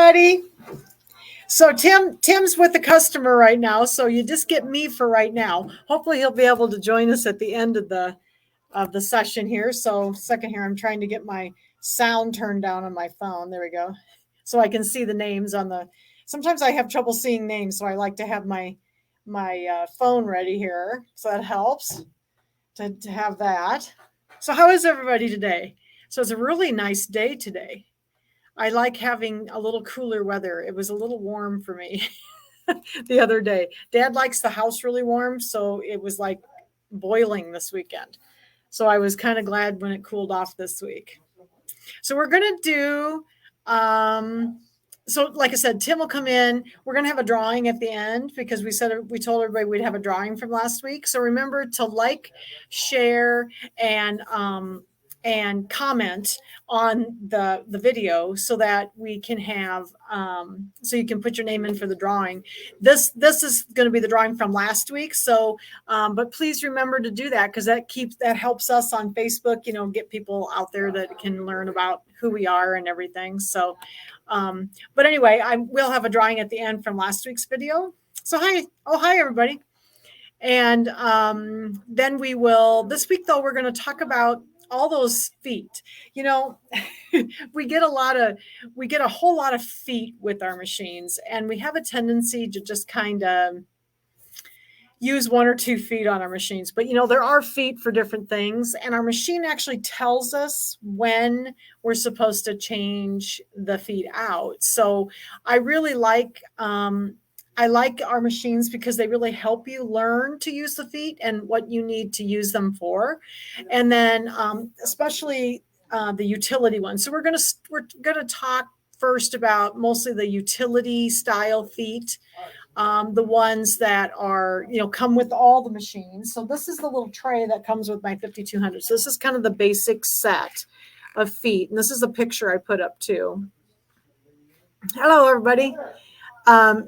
everybody. So Tim's with the customer right now, so you just get me for right now. Hopefully he'll be able to join us at the end of the session here. So second here, I'm trying to get my sound turned down on my phone. There we go. So I can see the names on the. Sometimes I have trouble seeing names, so I like to have my phone ready here. So that helps to have that. So how is everybody today? So it's a really nice day today. I like having a little cooler weather. It was a little warm for me the other day. Dad likes the house really warm, so it was like boiling this weekend. So I was kind of glad when it cooled off this week. So we're going to do, so like I said, Tim will come in. We're going to have a drawing at the end because we told everybody we'd have a drawing from last week. So remember to like, share, and comment on the video so that we can have so you can put your name in for the drawing. This is going to be the drawing from last week. So but please remember to do that because that helps us on Facebook, get people out there that can learn about who we are and everything. So but anyway, I will have a drawing at the end from last week's video. So hi everybody. And then we will, this week though, we're going to talk about all those feet. We get a whole lot of feet with our machines, and we have a tendency to just kind of use one or two feet on our machines. But there are feet for different things, and our machine actually tells us when we're supposed to change the feet out. So I really like our machines because they really help you learn to use the feet and what you need to use them for. And then especially the utility ones. So we're going to talk first about mostly the utility style feet, the ones that are, come with all the machines. So this is the little tray that comes with my 5200. So this is kind of the basic set of feet. And this is a picture I put up too. Hello, everybody.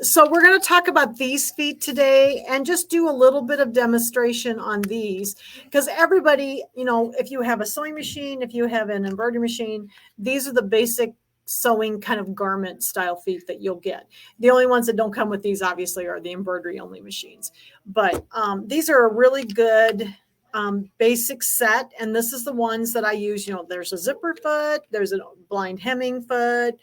So we're going to talk about these feet today and just do a little bit of demonstration on these because everybody, if you have a sewing machine, if you have an embroidery machine, these are the basic sewing kind of garment style feet that you'll get. The only ones that don't come with these obviously are the embroidery only machines, but these are a really good basic set. And this is the ones that I use. There's a zipper foot, there's a blind hemming foot,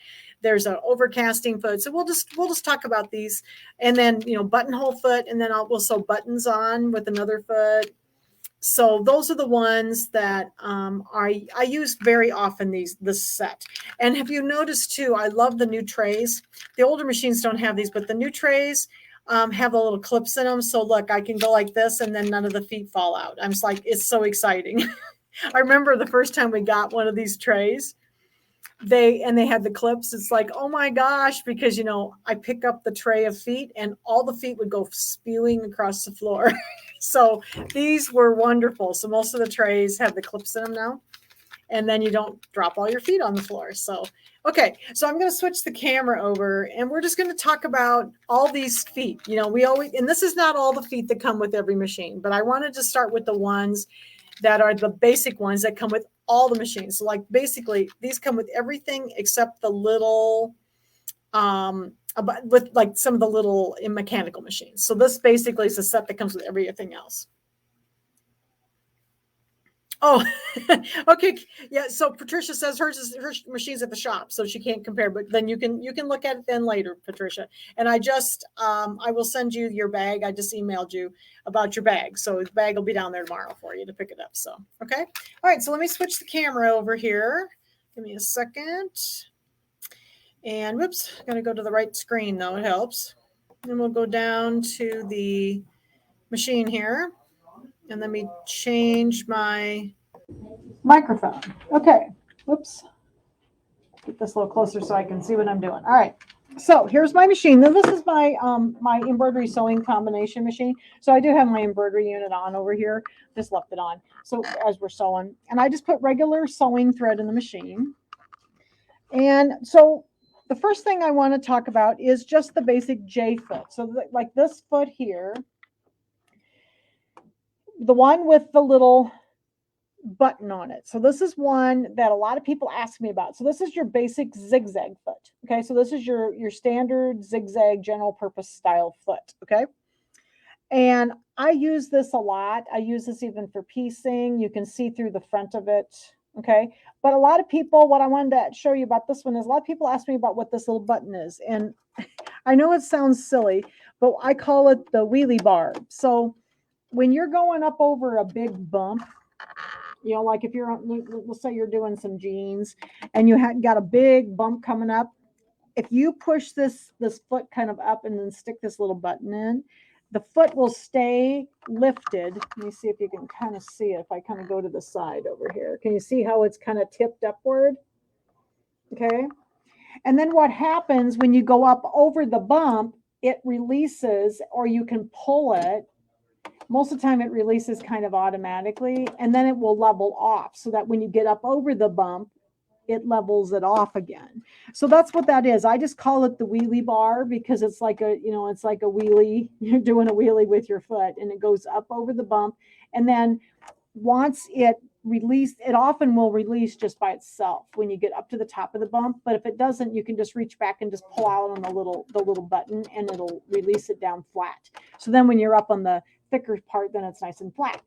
there's an overcasting foot. So we'll just talk about these, and then buttonhole foot, and then we'll sew buttons on with another foot. So those are the ones that I use very often. This set. And have you noticed too? I love the new trays. The older machines don't have these, but the new trays have the little clips in them. So look, I can go like this, and then none of the feet fall out. I'm just like, it's so exciting. I remember the first time we got one of these trays. They had the clips. It's like, oh my gosh, because I pick up the tray of feet and all the feet would go spewing across the floor. So these were wonderful. So most of the trays have the clips in them now, and then you don't drop all your feet on the floor. So okay, so I'm going to switch the camera over, and we're just going to talk about all these feet. We always, and this is not all the feet that come with every machine, but I wanted to start with the ones that are the basic ones that come with all the machines. So like basically these come with everything except the little, with like some of the little mechanical machines. So this basically is a set that comes with everything else. Oh, okay. Yeah. So Patricia says her machine's at the shop, so she can't compare, but then you can look at it then later, Patricia. And I will send you your bag. I just emailed you about your bag. So the bag will be down there tomorrow for you to pick it up. So, okay. All right. So let me switch the camera over here. Give me a second. And whoops, got to go to the right screen though. It helps. And we'll go down to the machine here. And let me change my microphone. Okay. Whoops. Get this a little closer so I can see what I'm doing. All right. So here's my machine. Now this is my my embroidery sewing combination machine. So I do have my embroidery unit on over here. Just left it on. So as we're sewing, and I just put regular sewing thread in the machine. And so the first thing I want to talk about is just the basic J foot. So like this foot here, the one with the little button on it. So this is one that a lot of people ask me about. So this is your basic zigzag foot. Okay, so this is your standard zigzag general purpose style foot. Okay, and I use this a lot. I use this even for piecing. You can see through the front of it. Okay, but a lot of people, what I wanted to show you about this one is a lot of people ask me about what this little button is, and I know it sounds silly, but I call it the wheelie bar. So when you're going up over a big bump, you know, like if you're, let's say you're doing some jeans and you got a big bump coming up, if you push this foot kind of up and then stick this little button in, the foot will stay lifted. Let me see if you can kind of see it. If I kind of go to the side over here, can you see how it's kind of tipped upward? Okay. And then what happens when you go up over the bump, it releases, or you can pull it. Most of the time it releases kind of automatically, and then it will level off so that when you get up over the bump, it levels it off again. So that's what that is. I just call it the wheelie bar because it's like a, you know, it's like a wheelie. You're doing a wheelie with your foot and it goes up over the bump. And then once it released, it often will release just by itself when you get up to the top of the bump. But if it doesn't, you can just reach back and just pull out on the little button and it'll release it down flat. So then when you're up on the thicker part, then it's nice and flat.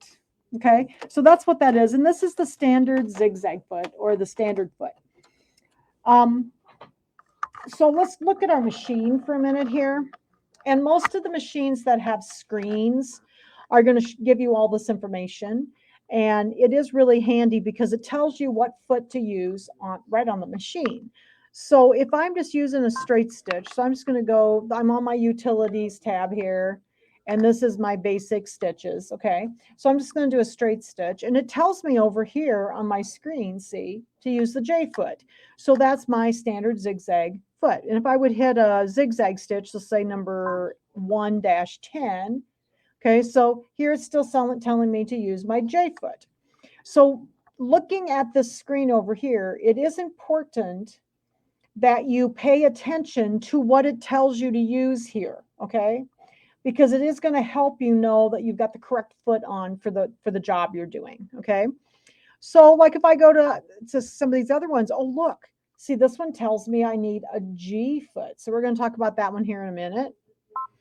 Okay, so that's what that is. And this is the standard zigzag foot or the standard foot. So let's look at our machine for a minute here. And most of the machines that have screens are going to give you all this information. And it is really handy because it tells you what foot to use right on the machine. So if I'm just using a straight stitch, so I'm just going to go, I'm on my utilities tab here. And this is my basic stitches, okay? So I'm just going to do a straight stitch. And it tells me over here on my screen, see, to use the J foot. So that's my standard zigzag foot. And if I would hit a zigzag stitch, let's say number 1-10, okay, so here it's still telling me to use my J foot. So looking at this screen over here, it is important that you pay attention to what it tells you to use here, okay? Because it is going to help you know that you've got the correct foot on for the job you're doing, okay? So like if I go to some of these other ones, oh, look, see, this one tells me I need a G foot. So we're going to talk about that one here in a minute.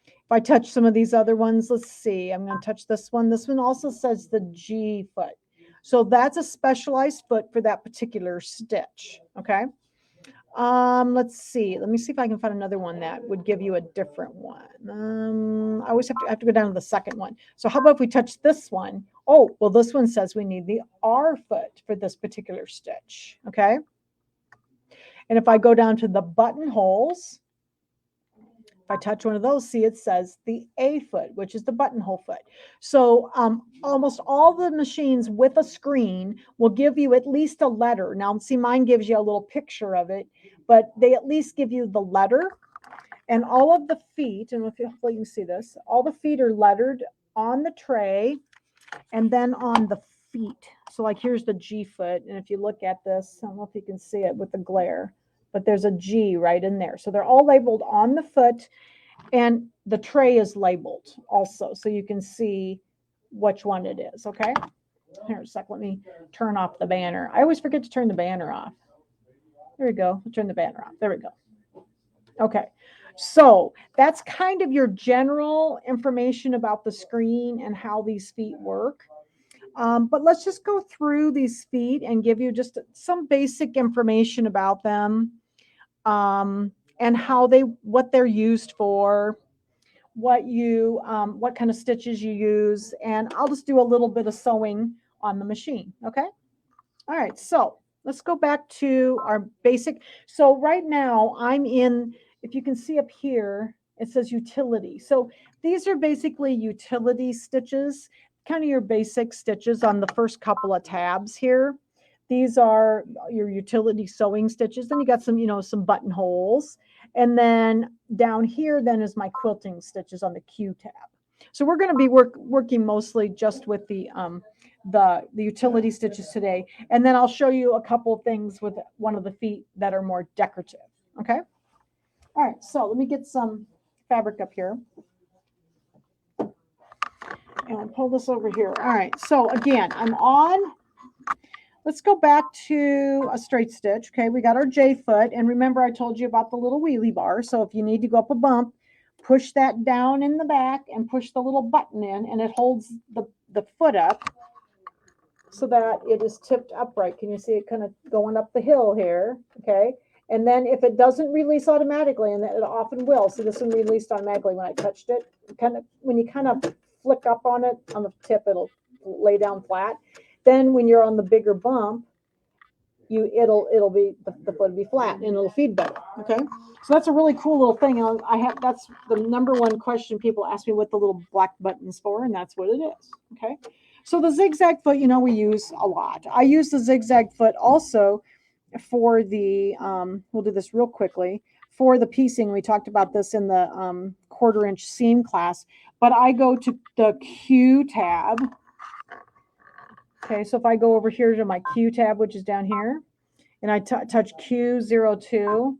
If I touch some of these other ones, let's see, I'm going to touch this one. This one also says the G foot. So that's a specialized foot for that particular stitch, okay? Let's see. Let me see if I can find another one that would give you a different one. I always have to go down to the second one. So how about if we touch this one? Oh, well, this one says we need the R foot for this particular stitch, okay? And if I go down to the buttonholes, if I touch one of those, see, it says the A foot, which is the buttonhole foot. So almost all the machines with a screen will give you at least a letter. Now, see, mine gives you a little picture of it, but they at least give you the letter. And all of the feet, and hopefully you can see this, all the feet are lettered on the tray and then on the feet. So like here's the G foot. And if you look at this, I don't know if you can see it with the glare, but there's a G right in there. So they're all labeled on the foot and the tray is labeled also. So you can see which one it is. Okay. Here a sec. Let me turn off the banner. I always forget to turn the banner off. There we go. I'll turn the banner off. There we go. Okay. So that's kind of your general information about the screen and how these feet work. But let's just go through these feet and give you just some basic information about them, and what they're used for, what kind of stitches you use, and I'll just do a little bit of sewing on the machine. Okay. All right. So let's go back to our basic. So right now I'm in, if you can see up here, it says utility. So these are basically utility stitches, kind of your basic stitches on the first couple of tabs here. These are your utility sewing stitches. Then you got some buttonholes. And then down here then is my quilting stitches on the Q tab. So we're going to be working mostly just with the utility stitches today. And then I'll show you a couple of things with one of the feet that are more decorative. Okay. All right. So let me get some fabric up here. And I'll pull this over here. All right. So again, I'm on let's go back to a straight stitch. Okay, we got our J foot. And remember, I told you about the little wheelie bar. So if you need to go up a bump, push that down in the back and push the little button in, and it holds the foot up so that it is tipped upright. Can you see it kind of going up the hill here? Okay. And then if it doesn't release automatically, and it often will, so this one released automatically when I touched it, kind of when you kind of flick up on it on the tip, it'll lay down flat. Then when you're on the bigger bump, it'll be the foot will be flat and it'll feed better. Okay. So that's a really cool little thing. That's the number one question people ask me what the little black button's for, and that's what it is. Okay. So the zigzag foot, we use a lot. I use the zigzag foot also for the, we'll do this real quickly, for the piecing. We talked about this in the 1/4 inch seam class, but I go to the Q tab. Okay, so if I go over here to my Q tab, which is down here, and I touch Q02,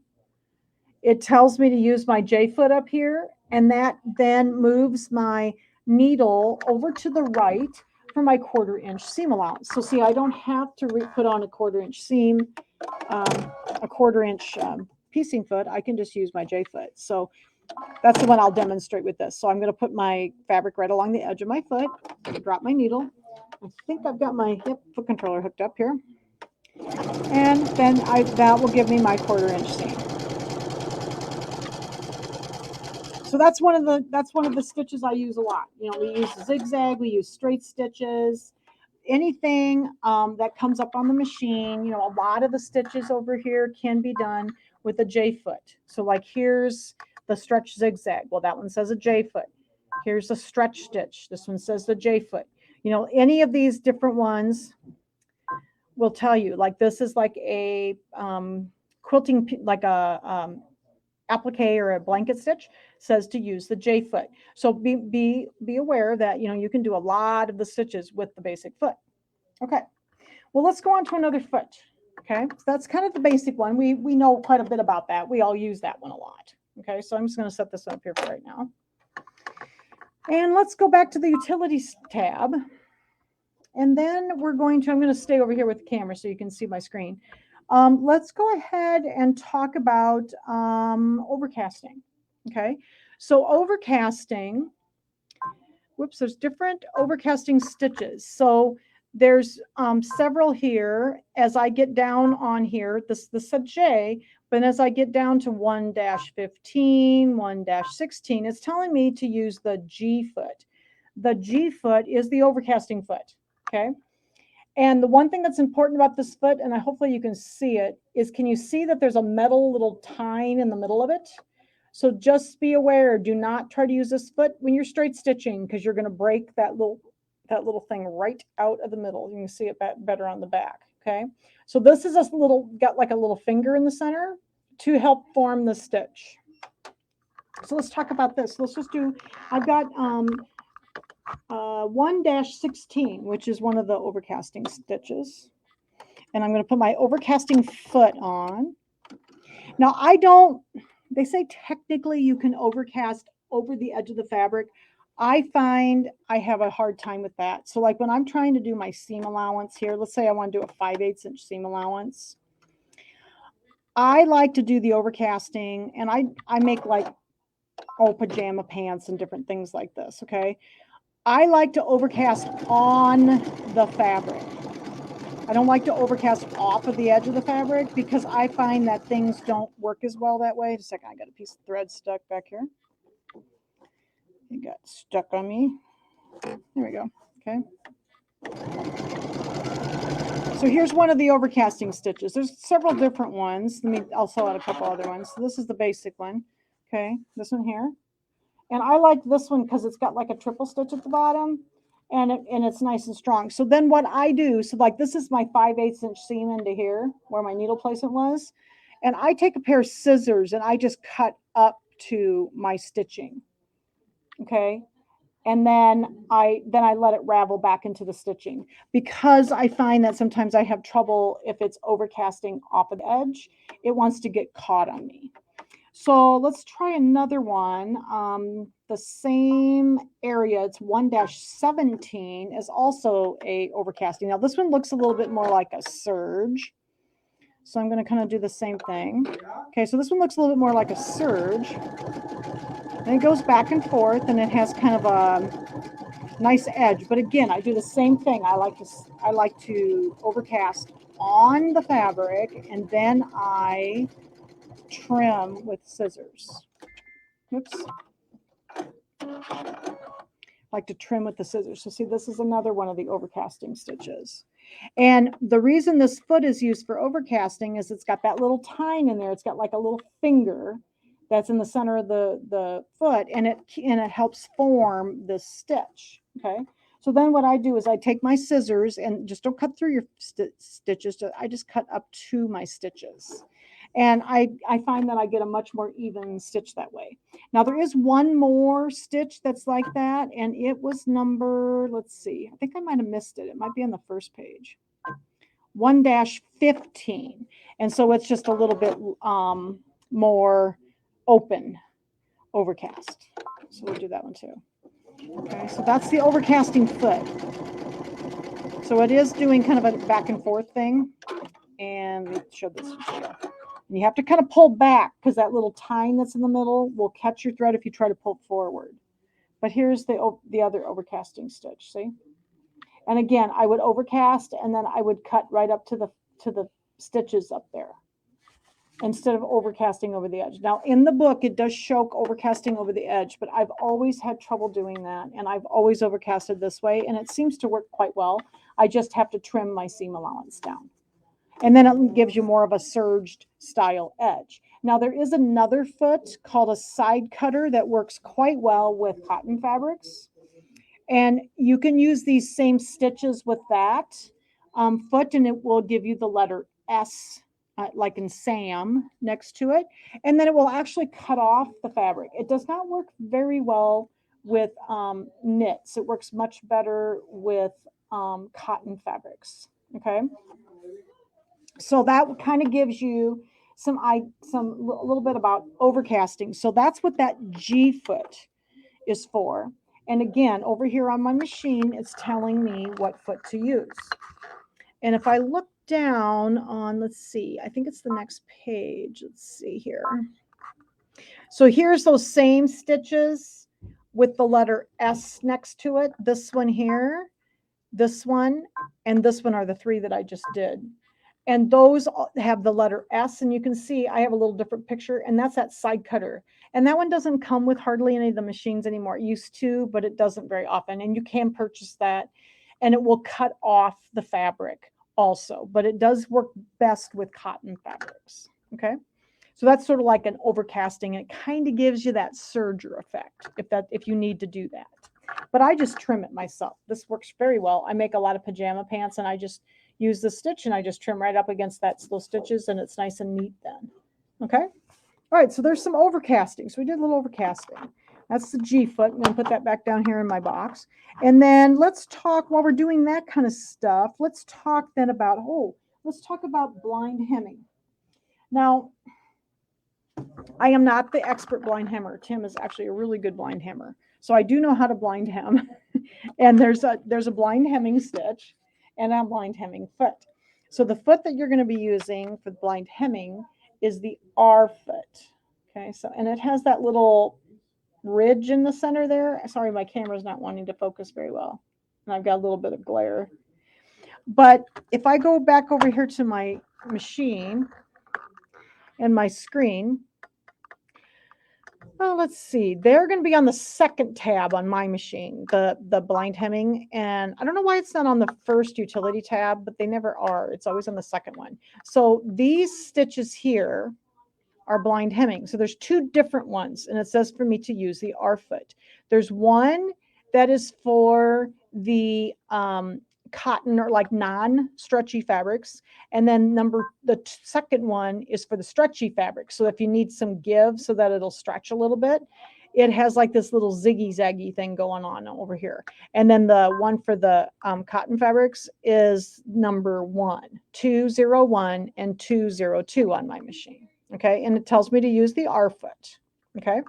it tells me to use my J foot up here, and that then moves my needle over to the right for my 1/4 inch seam allowance. So see, I don't have to put on a 1/4 inch seam, a 1/4 inch piecing foot. I can just use my J foot. So that's the one I'll demonstrate with this. So I'm going to put my fabric right along the edge of my foot, drop my needle. I think I've got my foot controller hooked up here. And then that will give me my 1/4 inch seam. So that's one of the stitches I use a lot. We use zigzag, we use straight stitches, anything that comes up on the machine. A lot of the stitches over here can be done with a J foot. So like here's the stretch zigzag. Well, that one says a J foot. Here's the stretch stitch. This one says the J foot. Any of these different ones will tell you, like this is like a quilting, like a applique or a blanket stitch, says to use the J foot. So be aware that you can do a lot of the stitches with the basic foot. Okay, well, let's go on to another foot. Okay, so that's kind of the basic one. We know quite a bit about that. We all use that one a lot. Okay, so I'm just going to set this up here for right now. And let's go back to the utilities tab. And then I'm going to stay over here with the camera so you can see my screen. Let's go ahead and talk about overcasting. Okay, so overcasting, there's different overcasting stitches. So there's several here. As I get down on here, this said J, but as I get down to 1-15, 1-16, it's telling me to use the G foot. The G foot is the overcasting foot. Okay. And the one thing that's important about this foot, and hopefully you can see it, is can you see that there's a metal little tine in the middle of it? So just be aware, do not try to use this foot when you're straight stitching, because you're going to break that little thing right out of the middle. You can see it better on the back. Okay. So this is got like a little finger in the center to help form the stitch. So let's talk about this. Let's just do, I've got 1-16, which is one of the overcasting stitches. And I'm going to put my overcasting foot on. Now, they say technically you can overcast over the edge of the fabric. I find I have a hard time with that. So like when I'm trying to do my seam allowance here, let's say I want to do a 5/8 inch seam allowance. I like to do the overcasting, and I make like pajama pants and different things like this. Okay. I like to overcast on the fabric. I don't like to overcast off of the edge of the fabric because I find that things don't work as well that way. Just a second, I got a piece of thread stuck back here. It got stuck on me. There we go. Okay. So here's one of the overcasting stitches. There's several different ones. Let me also add a couple other ones. So this is the basic one. Okay, this one here. And I like this one because it's got like a triple stitch at the bottom, and it's nice and strong. So then what I do, so like this is my 5/8 inch seam into here where my needle placement was. And I take a pair of scissors and I just cut up to my stitching. Okay. And then I let it ravel back into the stitching, because I find that sometimes I have trouble if it's overcasting off of the edge. It wants to get caught on me. So let's try another one. the same area, it's 1-17, is also a overcasting. Now this one looks a little bit more like a serge. So I'm going to kind of do the same thing. Okay, so this one looks a little bit more like a serge. And it goes back and forth, and it has kind of a nice edge. But again, I do the same thing. I like to overcast on the fabric, and then I trim with scissors. Oops. I like to trim with the scissors. So see, this is another one of the overcasting stitches. And the reason this foot is used for overcasting is it's got that little tine in there. It's got like a little finger that's in the center of the foot, and it helps form this stitch. Okay. So then what I do is I take my scissors, and just don't cut through your stitches. I just cut up to my stitches. And I find that I get a much more even stitch that way. Now there is one more stitch that's like that, and it was number, let's see, I think I might have missed it. It might be on the first page. 1-15. And so it's just a little bit more open overcast. So we'll do that one too. Okay, so that's the overcasting foot. So it is doing kind of a back and forth thing. And let me show this to you. And you have to kind of pull back because that little tine that's in the middle will catch your thread if you try to pull forward. But here's the other overcasting stitch, see? And again, I would overcast, and then I would cut right up to the stitches up there instead of overcasting over the edge. Now in the book, it does show overcasting over the edge, but I've always had trouble doing that, and I've always overcasted this way, and it seems to work quite well. I just have to trim my seam allowance down. And then it gives you more of a serged style edge. Now there is another foot called a side cutter that works quite well with cotton fabrics. And you can use these same stitches with that foot, and it will give you the letter S, like in Sam, next to it. And then it will actually cut off the fabric. It does not work very well with knits. It works much better with cotton fabrics, okay? So that kind of gives you a little bit about overcasting. So that's what that G foot is for. And again, over here on my machine, it's telling me what foot to use. And if I look down on, let's see, I think it's the next page. Let's see here. So here's those same stitches with the letter S next to it. This one here, this one, and this one are the three that I just did. And those have the letter S, and you can see I have a little different picture, and that's that side cutter. And that one doesn't come with hardly any of the machines anymore. It used to, but it doesn't very often. And you can purchase that, and it will cut off the fabric also. But it does work best with cotton fabrics, okay? So that's sort of like an overcasting, and it kind of gives you that serger effect if you need to do that. But I just trim it myself. This works very well. I make a lot of pajama pants, and I just use the stitch, and I just trim right up against those stitches, and it's nice and neat then. Okay. All right. So there's some overcasting. So we did a little overcasting. That's the G foot. I'm going to put that back down here in my box. And then let's talk, while we're doing that kind of stuff, let's talk then about, let's talk about blind hemming. Now, I am not the expert blind hemmer. Tim is actually a really good blind hemmer. So I do know how to blind hem. And there's a blind hemming stitch and a blind hemming foot. So the foot that you're going to be using for blind hemming is the R foot. Okay, so, and it has that little ridge in the center there. Sorry, my camera's not wanting to focus very well, and I've got a little bit of glare. But if I go back over here to my machine and my screen, well, let's see. They're going to be on the second tab on my machine, the blind hemming. And I don't know why it's not on the first utility tab, but they never are. It's always on the second one. So these stitches here are blind hemming. So there's two different ones. And it says for me to use the R foot. There's one that is for the cotton or like non-stretchy fabrics. And then the second one is for the stretchy fabric. So if you need some give so that it'll stretch a little bit, it has like this little ziggy-zaggy thing going on over here. And then the one for the cotton fabrics is number 201 and 202 on my machine. Okay. And it tells me to use the R foot. Okay.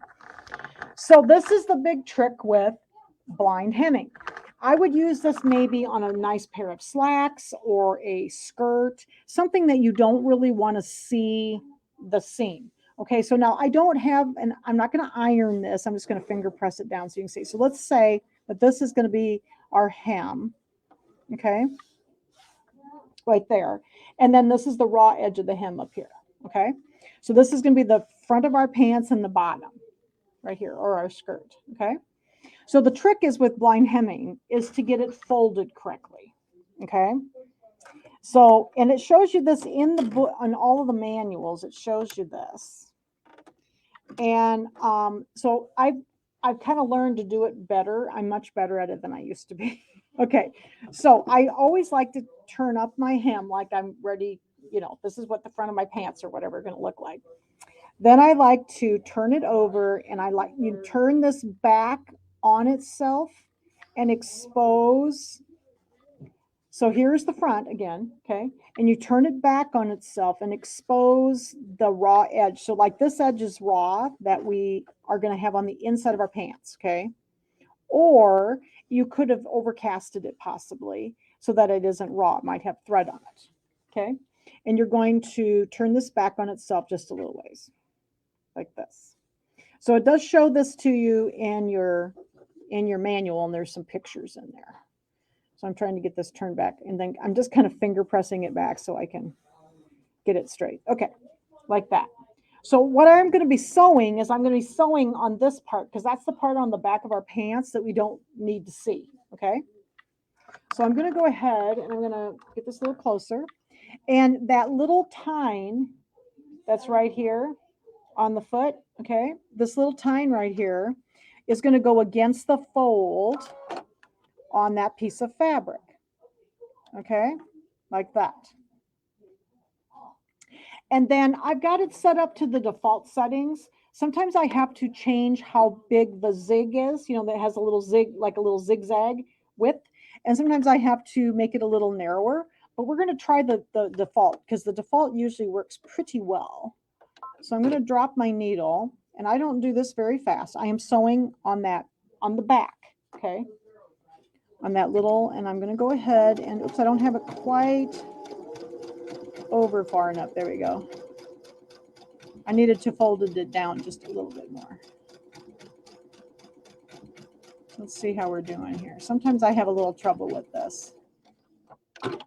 So this is the big trick with blind hemming. I would use this maybe on a nice pair of slacks or a skirt, something that you don't really want to see the seam. Okay, so now I don't have, and I'm not going to iron this. I'm just going to finger press it down so you can see. So let's say that this is going to be our hem. Okay, right there. And then this is the raw edge of the hem up here. Okay, so this is going to be the front of our pants and the bottom right here, or our skirt. Okay. So the trick is with blind hemming is to get it folded correctly. Okay. So, and it shows you this in the book, on all of the manuals, it shows you this. And so I've kind of learned to do it better. I'm much better at it than I used to be. Okay. So I always like to turn up my hem like I'm ready. You know, this is what the front of my pants or whatever are going to look like. Then I like to turn it over, and I like you turn this back on itself and expose. So here's the front again, okay? And you turn it back on itself and expose the raw edge. So like this edge is raw that we are going to have on the inside of our pants, okay? Or you could have overcasted it possibly so that it isn't raw. It might have thread on it, okay? And you're going to turn this back on itself just a little ways, like this. So it does show this to you in your manual, and there's some pictures in there. So I'm trying to get this turned back, and then I'm just kind of finger pressing it back so I can get it straight. Okay, like that. So what I'm going to be sewing is I'm going to be sewing on this part because that's the part on the back of our pants that we don't need to see. Okay. So I'm going to go ahead and I'm going to get this a little closer. And that little tine that's right here on the foot, okay, this little tine right here is going to go against the fold on that piece of fabric, okay, like that. And then I've got it set up to the default settings. Sometimes I have to change how big the zig is, you know, that has a little zig, like a little zigzag width. And sometimes I have to make it a little narrower, but we're going to try the default because the default usually works pretty well. So I'm going to drop my needle, and I don't do this very fast. I am sewing on that, on the back, okay, on that little, and I'm going to go ahead and, oops, I don't have it quite over far enough. There we go. I needed to fold it down just a little bit more. Let's see how we're doing here. Sometimes I have a little trouble with this. Let's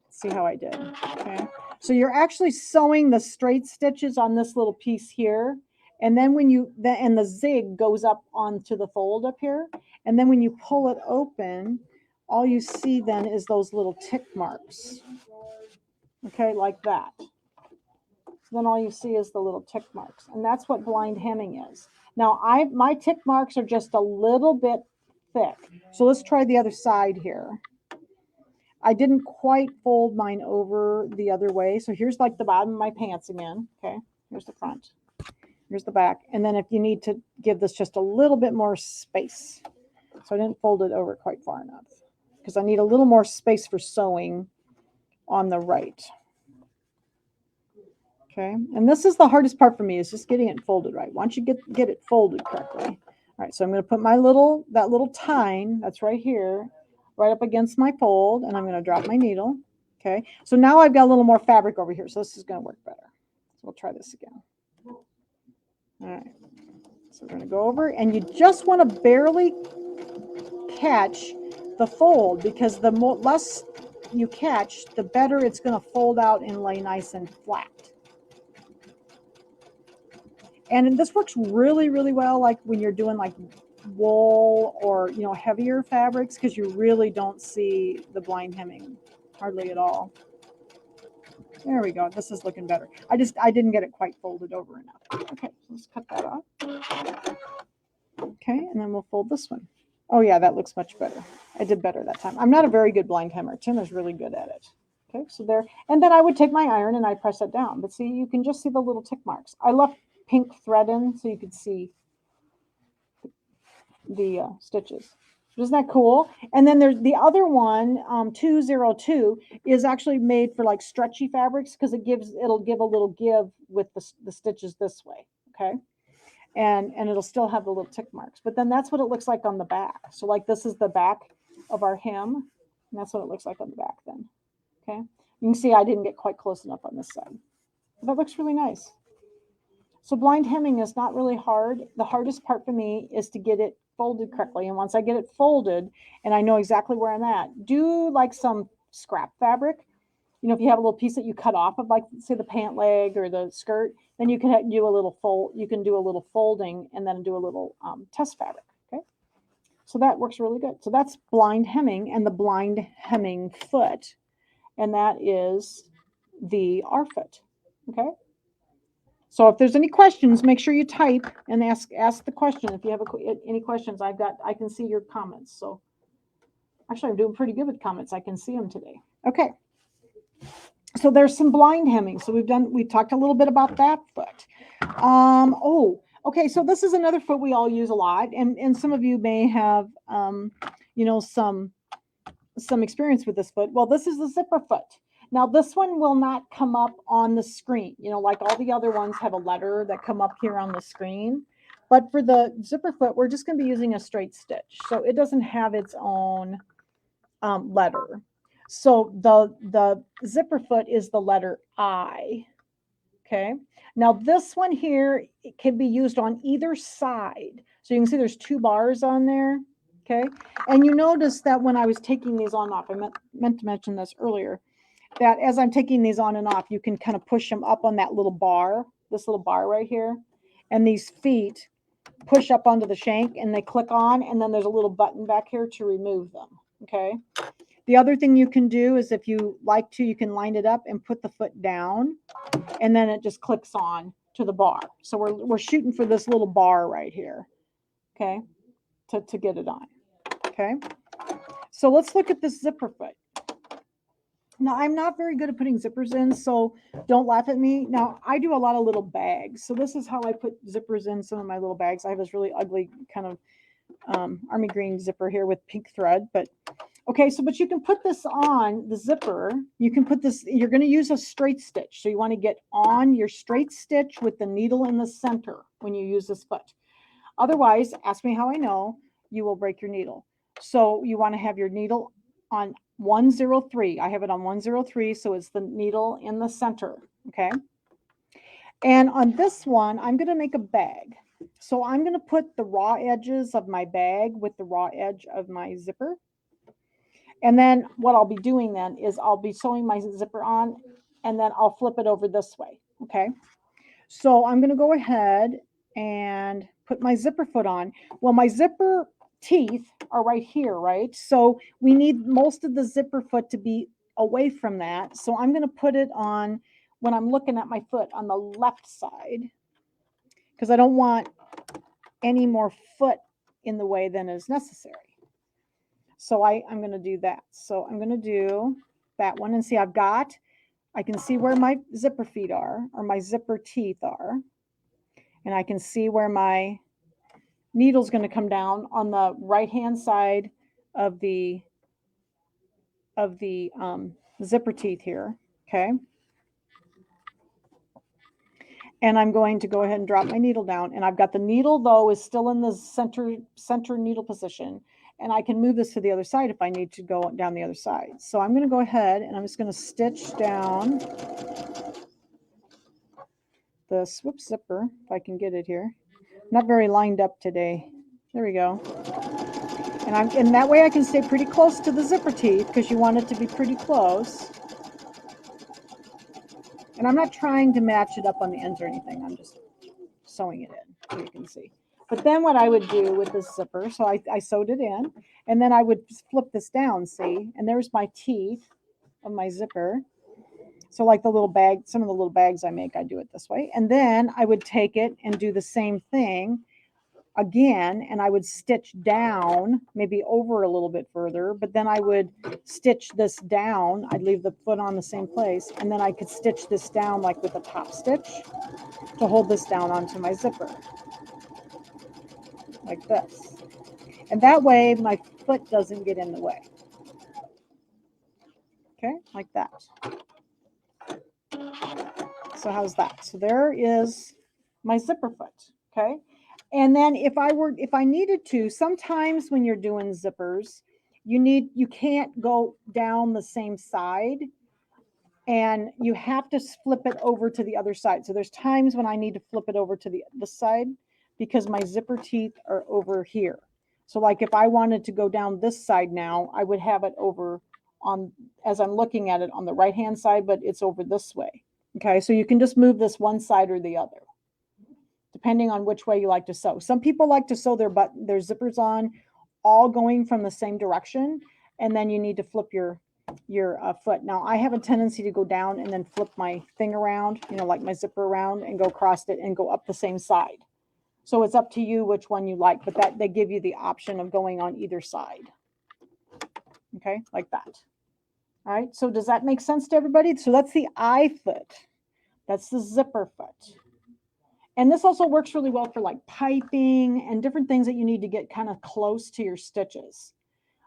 see how I did. Okay. So you're actually sewing the straight stitches on this little piece here. And then when you, and the zig goes up onto the fold up here. And then when you pull it open, all you see then is those little tick marks. Okay, like that. So then all you see is the little tick marks. And that's what blind hemming is. Now, my tick marks are just a little bit thick. So let's try the other side here. I didn't quite fold mine over the other way. So here's like the bottom of my pants again. Okay, here's the front. Here's the back. And then if you need to give this just a little bit more space. So I didn't fold it over quite far enough because I need a little more space for sewing on the right. Okay, and this is the hardest part for me, is just getting it folded right. Once you get it folded correctly. All right, so I'm going to put my that little tine that's right here, right up against my fold, and I'm going to drop my needle. Okay, so now I've got a little more fabric over here, so this is going to work better. So we'll try this again. All right, so we're going to go over, and you just want to barely catch the fold, because the less you catch, the better it's going to fold out and lay nice and flat. And this works really, really well, like when you're doing like wool or, you know, heavier fabrics, because you really don't see the blind hemming hardly at all. There we go. This is looking better. I didn't get it quite folded over enough. Okay, let's cut that off. Okay, and then we'll fold this one. Oh yeah, that looks much better. I did better that time. I'm not a very good blind hemmer. Tim is really good at it. Okay, so there, and then I would take my iron and I press it down. But see, you can just see the little tick marks. I left pink thread in so you could see the stitches. Isn't that cool? And then there's the other one, 202, is actually made for like stretchy fabrics because it'll give a little give with the stitches this way. Okay. and it'll still have the little tick marks. But then that's what it looks like on the back. So like this is the back of our hem, and that's what it looks like on the back then. Okay, you can see I didn't get quite close enough on this side. But that looks really nice. So blind hemming is not really hard. The hardest part for me is to get it folded correctly. And once I get it folded and I know exactly where I'm at, do like some scrap fabric. You know, if you have a little piece that you cut off of, like say the pant leg or the skirt, then you can do a little fold. You can do a little folding and then do a little test fabric. Okay, so that works really good. So that's blind hemming and the blind hemming foot, and that is the R foot. Okay. So if there's any questions, make sure you type and ask the question. If you have any questions, I can see your comments. So actually, I'm doing pretty good with comments. I can see them today. Okay. So there's some blind hemming. So we talked a little bit about that foot. Okay. So this is another foot we all use a lot, and some of you may have some experience with this foot. Well, this is the zipper foot. Now, this one will not come up on the screen, like all the other ones have a letter that come up here on the screen. But for the zipper foot, we're just going to be using a straight stitch. So it doesn't have its own letter. So the zipper foot is the letter I. Okay. Now, this one here, it can be used on either side. So you can see there's 2 bars on there. Okay. And you notice that when I was taking these on and off, I meant to mention this earlier, that as I'm taking these on and off, you can kind of push them up on that little bar, this little bar right here. And these feet push up onto the shank and they click on, and then there's a little button back here to remove them. Okay. The other thing you can do is if you like to, you can line it up and put the foot down, and then it just clicks on to the bar. So we're shooting for this little bar right here. Okay. To get it on. Okay. So let's look at this zipper foot. Now, I'm not very good at putting zippers in, so don't laugh at me. Now, I do a lot of little bags. So this is how I put zippers in some of my little bags. I have this really ugly kind of army green zipper here with pink thread. But okay, but you can put this on the zipper. You can put this, you're going to use a straight stitch. So you want to get on your straight stitch with the needle in the center when you use this foot. Otherwise, ask me how I know, you will break your needle. So you want to have your needle on 103. I have it on 103, so it's the needle in the center. Okay. And on this one, I'm going to make a bag. So I'm going to put the raw edges of my bag with the raw edge of my zipper. And then what I'll be doing then is I'll be sewing my zipper on, and then I'll flip it over this way. Okay. So I'm going to go ahead and put my zipper foot on. Well, my zipper teeth are right here, right? So we need most of the zipper foot to be away from that. So I'm going to put it on when I'm looking at my foot on the left side, because I don't want any more foot in the way than is necessary. So I'm going to do that. So I'm going to do that one, and see, I can see where my zipper feet are, or my zipper teeth are, and I can see where my needle's going to come down on the right hand side of the zipper teeth here. Okay. And I'm going to go ahead and drop my needle down, and I've got the needle though is still in the center needle position, and I can move this to the other side if I need to go down the other side. So I'm going to go ahead and I'm just going to stitch down the swip zipper if I can get it here. Not very lined up today. There we go. And that way I can stay pretty close to the zipper teeth, because you want it to be pretty close. And I'm not trying to match it up on the ends or anything. I'm just sewing it in so you can see. But then what I would do with this zipper, so I sewed it in, and then I would flip this down, see? And there's my teeth of my zipper. So like the little bag, some of the little bags I make, I do it this way. And then I would take it and do the same thing again, and I would stitch down, maybe over a little bit further, but then I would stitch this down. I'd leave the foot on the same place, and then I could stitch this down like with a top stitch to hold this down onto my zipper, like this. And that way my foot doesn't get in the way. Okay, like that. So how's that? So there is my zipper foot. Okay. And then if I needed to, sometimes when you're doing zippers, you can't go down the same side, and you have to flip it over to the other side. So there's times when I need to flip it over to the side because my zipper teeth are over here. So like if I wanted to go down this side now, I would have it over on, as I'm looking at it, on the right hand side, but it's over this way. Okay, so you can just move this one side or the other, depending on which way you like to sew. Some people like to sew their zippers on all going from the same direction, and then you need to flip your foot. Now I have a tendency to go down and then flip my thing around, like my zipper around, and go across it and go up the same side. So it's up to you which one you like, but that they give you the option of going on either side. Okay, like that. All right, so does that make sense to everybody? So that's the I foot. That's the zipper foot. And this also works really well for like piping and different things that you need to get kind of close to your stitches,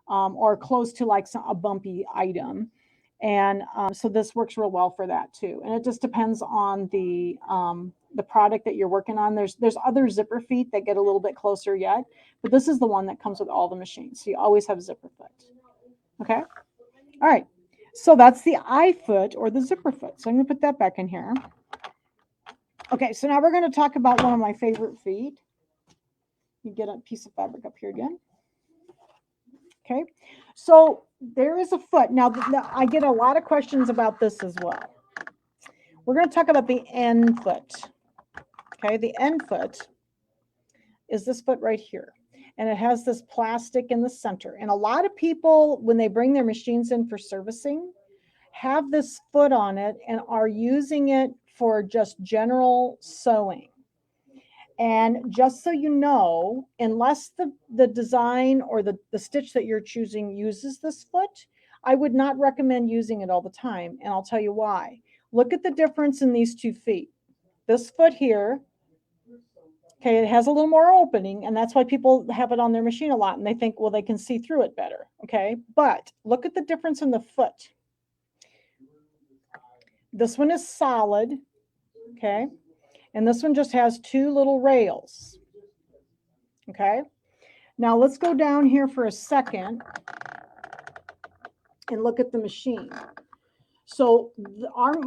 or close to like a bumpy item. And so this works real well for that too. And it just depends on the product that you're working on. There's other zipper feet that get a little bit closer yet, but this is the one that comes with all the machines. So you always have zipper foot. Okay. All right. So that's the I foot or the zipper foot. So I'm going to put that back in here. Okay, so now we're going to talk about one of my favorite feet. You get a piece of fabric up here again. Okay, so there is a foot. Now, I get a lot of questions about this as well. We're going to talk about the end foot. Okay, the end foot is this foot right here. And it has this plastic in the center. And a lot of people, when they bring their machines in for servicing, have this foot on it and are using it for just general sewing. And just so you know, unless the design or the stitch that you're choosing uses this foot, I would not recommend using it all the time. And I'll tell you why. Look at the difference in these 2 feet. This foot here, okay, it has a little more opening, and that's why people have it on their machine a lot, and they think, well, they can see through it better, okay? But look at the difference in the foot. This one is solid, okay? And this one just has 2 little rails, okay? Now let's go down here for a second and look at the machine. So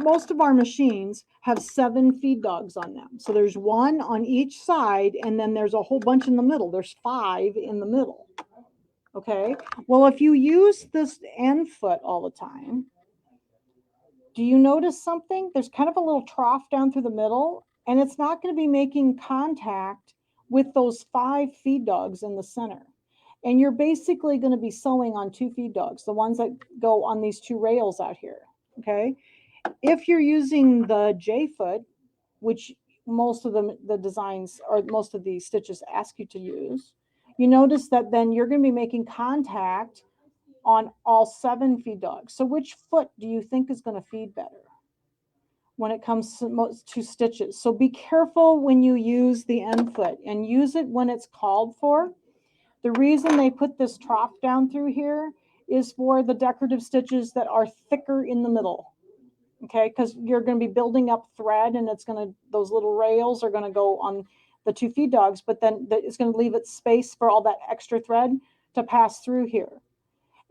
most of our machines have 7 feed dogs on them. So there's 1 on each side, and then there's a whole bunch in the middle. There's 5 in the middle, okay? Well, if you use this end foot all the time, do you notice something? There's kind of a little trough down through the middle, and it's not going to be making contact with those 5 feed dogs in the center. And you're basically going to be sewing on 2 feed dogs, the ones that go on these 2 rails out here, okay? If you're using the J foot, which most of the designs or most of the stitches ask you to use, you notice that then you're going to be making contact on all 7 feed dogs. So which foot do you think is going to feed better when it comes to stitches? So be careful when you use the end foot, and use it when it's called for. The reason they put this trough down through here is for the decorative stitches that are thicker in the middle, okay? Because you're going to be building up thread, and those little rails are going to go on the 2 feed dogs, but then it's going to leave it space for all that extra thread to pass through here.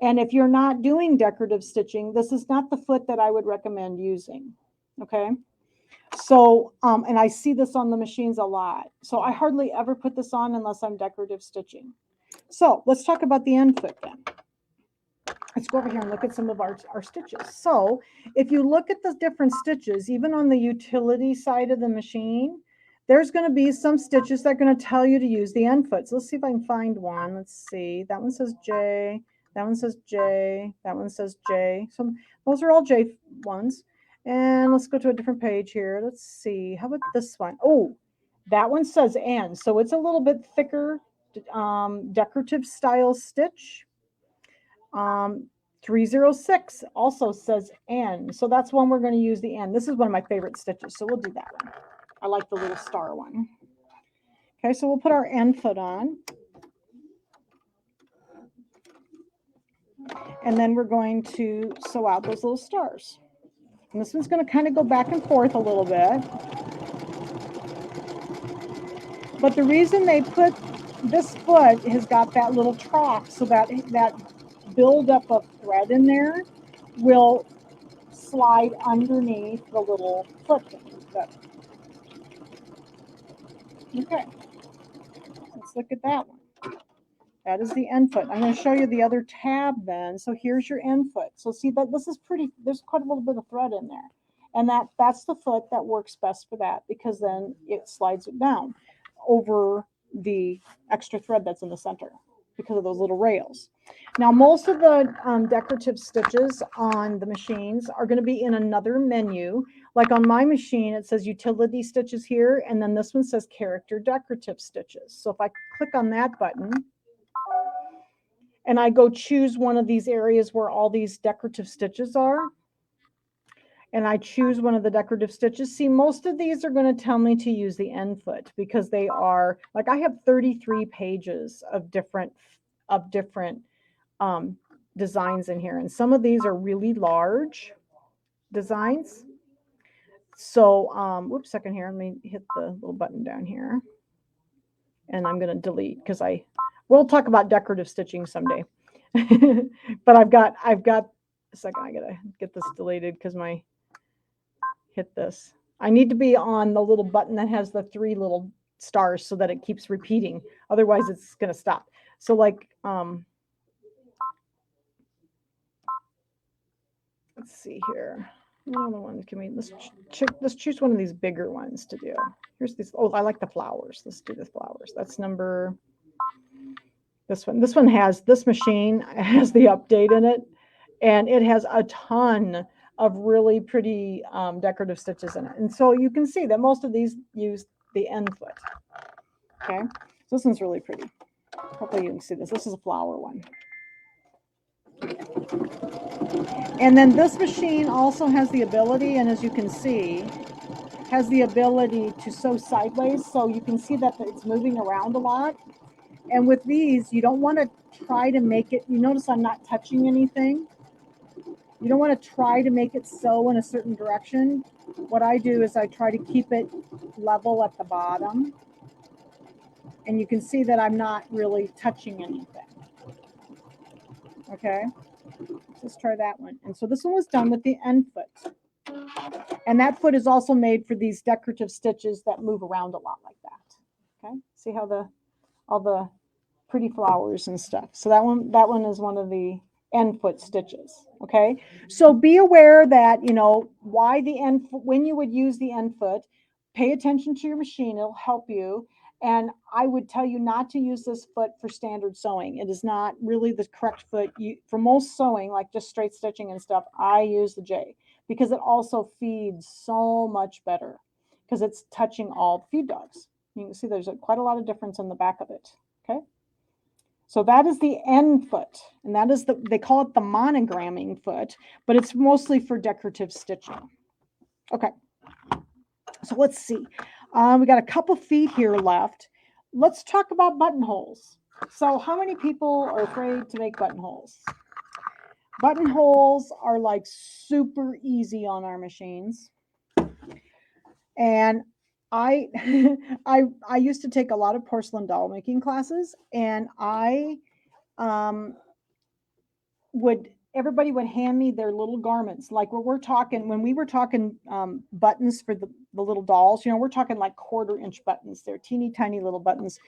And if you're not doing decorative stitching, this is not the foot that I would recommend using, okay? So, and I see this on the machines a lot. So I hardly ever put this on unless I'm decorative stitching. So let's talk about the end foot then. Let's go over here and look at some of our stitches. So if you look at the different stitches, even on the utility side of the machine, there's going to be some stitches that are going to tell you to use the end foot. So let's see if I can find one. Let's see. That one says J. That one says J. That one says J. So those are all J ones. And let's go to a different page here. Let's see. How about this one? Oh, that one says N. So it's a little bit thicker, decorative style stitch. 306 also says N. So that's one we're going to use the N. This is one of my favorite stitches. So we'll do that one. I like the little star one. Okay, so we'll put our end foot on. And then we're going to sew out those little stars. And this one's going to kind of go back and forth a little bit. But the reason they put this foot has got that little trough so that that buildup of thread in there will slide underneath the little foot. Okay, let's look at that one. That is the end foot. I'm going to show you the other tab then. So here's your end foot. So see that this is pretty, there's quite a little bit of thread in there. And that's the foot that works best for that, because then it slides it down over the extra thread that's in the center because of those little rails. Now, most of the decorative stitches on the machines are going to be in another menu. Like on my machine, it says utility stitches here, and then this one says character decorative stitches. So if I click on that button, and I go choose one of these areas where all these decorative stitches are, and I choose one of the decorative stitches. See, most of these are going to tell me to use the end foot because they are, like, I have 33 pages of different designs in here. And some of these are really large designs. So, whoops, second here. Let me hit the little button down here. And I'm going to delete because we'll talk about decorative stitching someday. But I've got a second. I got to get this deleted because hit this. I need to be on the little button that has the 3 little stars so that it keeps repeating. Otherwise, it's going to stop. So like, let's see here. What other ones can we, let's choose one of these bigger ones to do. Here's these. Oh, I like the flowers. Let's do the flowers. That's this one. This machine has the update in it, and it has a ton of really pretty decorative stitches in it. And so you can see that most of these use the end foot. Okay, so this one's really pretty. Hopefully you can see this. This is a flower one. And then this machine also has the ability, and as you can see, has the ability to sew sideways. So you can see that it's moving around a lot. And with these, you don't want to try to make it, you notice I'm not touching anything. You don't want to try to make it sew in a certain direction. What I do is I try to keep it level at the bottom. And you can see that I'm not really touching anything. Okay, let's try that one. And so this one was done with the end foot. And that foot is also made for these decorative stitches that move around a lot like that. Okay, see how all the pretty flowers and stuff. So that one is one of the end foot stitches. Okay, so be aware that, you know, why the end foot, when you would use the end foot, pay attention to your machine. It'll help you. And I would tell you not to use this foot for standard sewing. It is not really the correct foot. For most sewing, like just straight stitching and stuff, I use the J because it also feeds so much better because it's touching all the feed dogs. You can see there's quite a lot of difference in the back of it. Okay. So that is the end foot, and that is they call it the monogramming foot, but it's mostly for decorative stitching. Okay. So let's see. We got a couple feet here left. Let's talk about buttonholes. So how many people are afraid to make buttonholes? Buttonholes are like super easy on our machines. And I used to take a lot of porcelain doll making classes, and everybody would hand me their little garments. Like when we were talking buttons for the little dolls, you know, we're talking like 1/4 inch buttons. They're teeny tiny little buttons.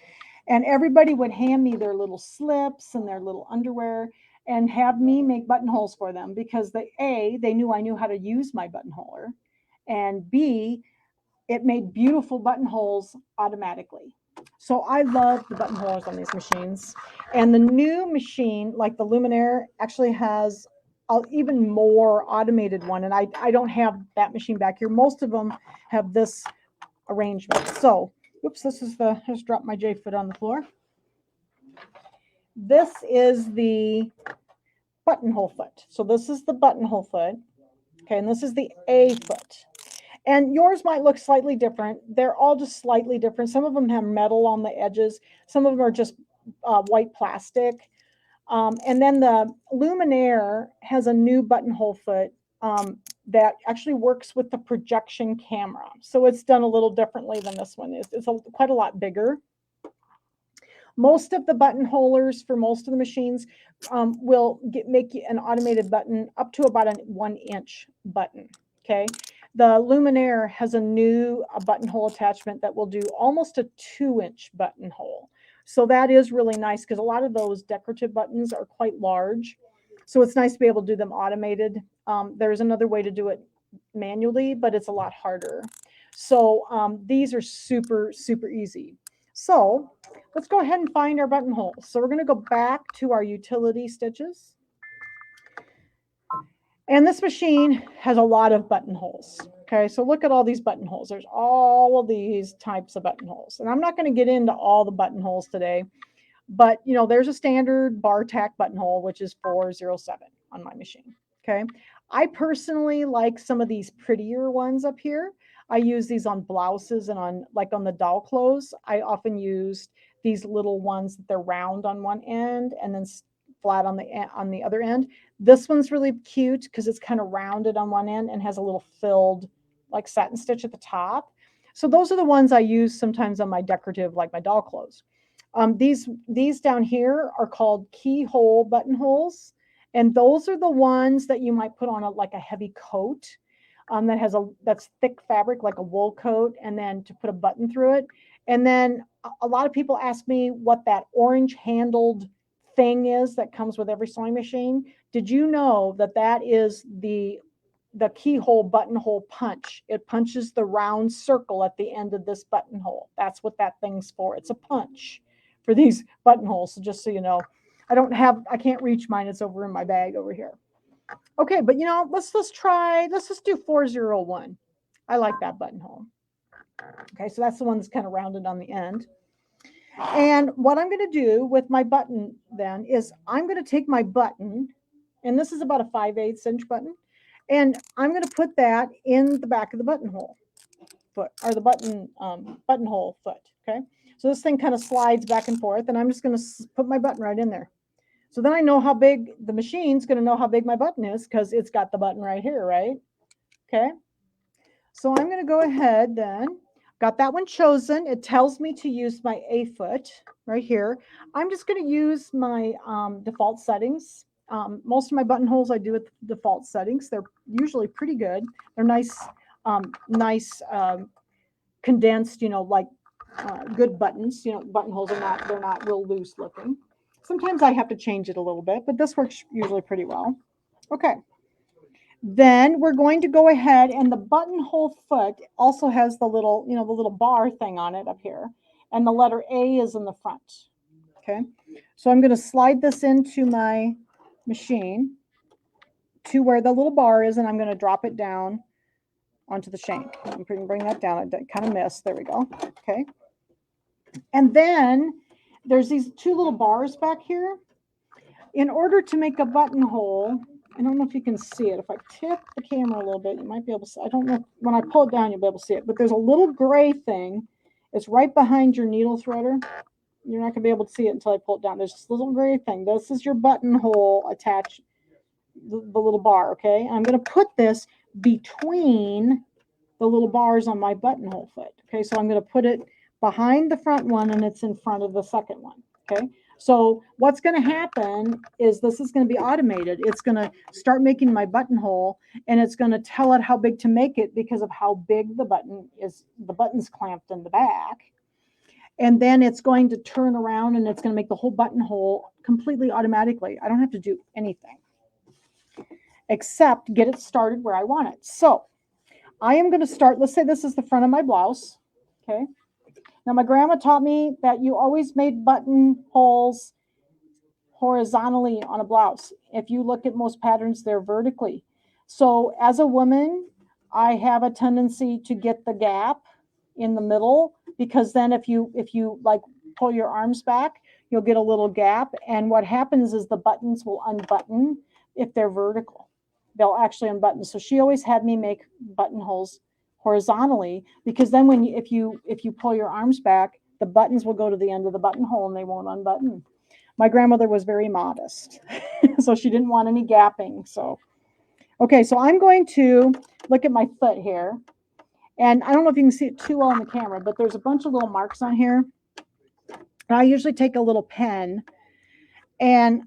And everybody would hand me their little slips and their little underwear and have me make buttonholes for them because they knew I knew how to use my buttonholer, and B, it made beautiful buttonholes automatically. So I love the buttonholes on these machines. And the new machine, like the Luminaire, actually has an even more automated one. And I don't have that machine back here. Most of them have this arrangement. So, oops, just dropped my J foot on the floor. This is the buttonhole foot. So this is the buttonhole foot. Okay, and this is the A foot. And yours might look slightly different. They're all just slightly different. Some of them have metal on the edges. Some of them are just white plastic. And then the Luminaire has a new buttonhole foot that actually works with the projection camera. So it's done a little differently than this one is. It's quite a lot bigger. Most of the buttonholers for most of the machines will make you an automated button up to about a 1-inch button. Okay. The Luminaire has a new buttonhole attachment that will do almost a 2-inch buttonhole. So that is really nice because a lot of those decorative buttons are quite large. So it's nice to be able to do them automated. There's another way to do it manually, but it's a lot harder. So these are super, super easy. So let's go ahead and find our buttonholes. So we're going to go back to our utility stitches. And this machine has a lot of buttonholes. Okay, so look at all these buttonholes. There's all of these types of buttonholes. And I'm not going to get into all the buttonholes today, but you know, there's a standard bar tack buttonhole, which is 407 on my machine. Okay, I personally like some of these prettier ones up here. I use these on blouses and on the doll clothes. I often use these little ones that they're round on one end and then flat on the other end. This one's really cute because it's kind of rounded on one end and has a little filled like satin stitch at the top. So those are the ones I use sometimes on my decorative, like my doll clothes. These down here are called keyhole buttonholes, and those are the ones that you might put on a heavy coat that's thick fabric like a wool coat, and then to put a button through it. And then a lot of people ask me what that orange handled thing is that comes with every sewing machine. Did you know that that is the keyhole buttonhole punch? It punches the round circle at the end of this buttonhole. That's what that thing's for. It's a punch for these buttonholes. So just so you know, I can't reach mine. It's over in my bag over here. Okay, but you know, let's just do 401. I like that buttonhole. Okay, so that's the one that's kind of rounded on the end. And what I'm going to do with my button then is I'm going to take my button, and this is about a 5/8 inch button, and I'm going to put that in the back of the buttonhole foot, or the buttonhole foot. Okay, so this thing kind of slides back and forth, and I'm just going to put my button right in there. So then I know how big the machine's going to know how big my button is because it's got the button right here, right? Okay. So I'm going to go ahead then. Got that one chosen. It tells me to use my A foot right here. I'm just going to use my default settings. Most of my buttonholes I do with default settings. They're usually pretty good. They're nice, condensed, you know, like good buttons. You know, buttonholes they're not real loose looking. Sometimes I have to change it a little bit, but this works usually pretty well. Okay. Then we're going to go ahead, and the buttonhole foot also has the little, the little bar thing on it up here, and the letter A is in the front. Okay. So I'm going to slide this into my machine to where the little bar is, and I'm going to drop it down onto the shank. I'm going to bring that down. I kind of missed. There we go. Okay. And then there's these two little bars back here. In order to make a buttonhole, I don't know if you can see it. If I tip the camera a little bit, you might be able to see. I don't know. When I pull it down, you'll be able to see it. But there's a little gray thing. It's right behind your needle threader. You're not going to be able to see it until I pull it down. There's this little gray thing. This is your buttonhole attached, the little bar, okay? I'm going to put this between the little bars on my buttonhole foot, okay? So I'm going to put it behind the front one, and it's in front of the second one, okay? So what's going to happen is this is going to be automated. It's going to start making my buttonhole, and it's going to tell it how big to make it because of how big the button is. The button's clamped in the back. And then it's going to turn around, and it's going to make the whole buttonhole completely automatically. I don't have to do anything except get it started where I want it. So I am going to start. Let's say this is the front of my blouse. Okay. Now, my grandma taught me that you always made buttonholes horizontally on a blouse. If you look at most patterns, they're vertically. So as a woman, I have a tendency to get the gap in the middle, because then if you like pull your arms back, you'll get a little gap. And what happens is the buttons will unbutton if they're vertical. They'll actually unbutton. So she always had me make buttonholes horizontally, because then if you pull your arms back, the buttons will go to the end of the buttonhole and they won't unbutton. My grandmother was very modest, so she didn't want any gapping. So Okay, so I'm going to look at my foot here. And I don't know if you can see it too well in the camera, but there's a bunch of little marks on here. And I usually take a little pen and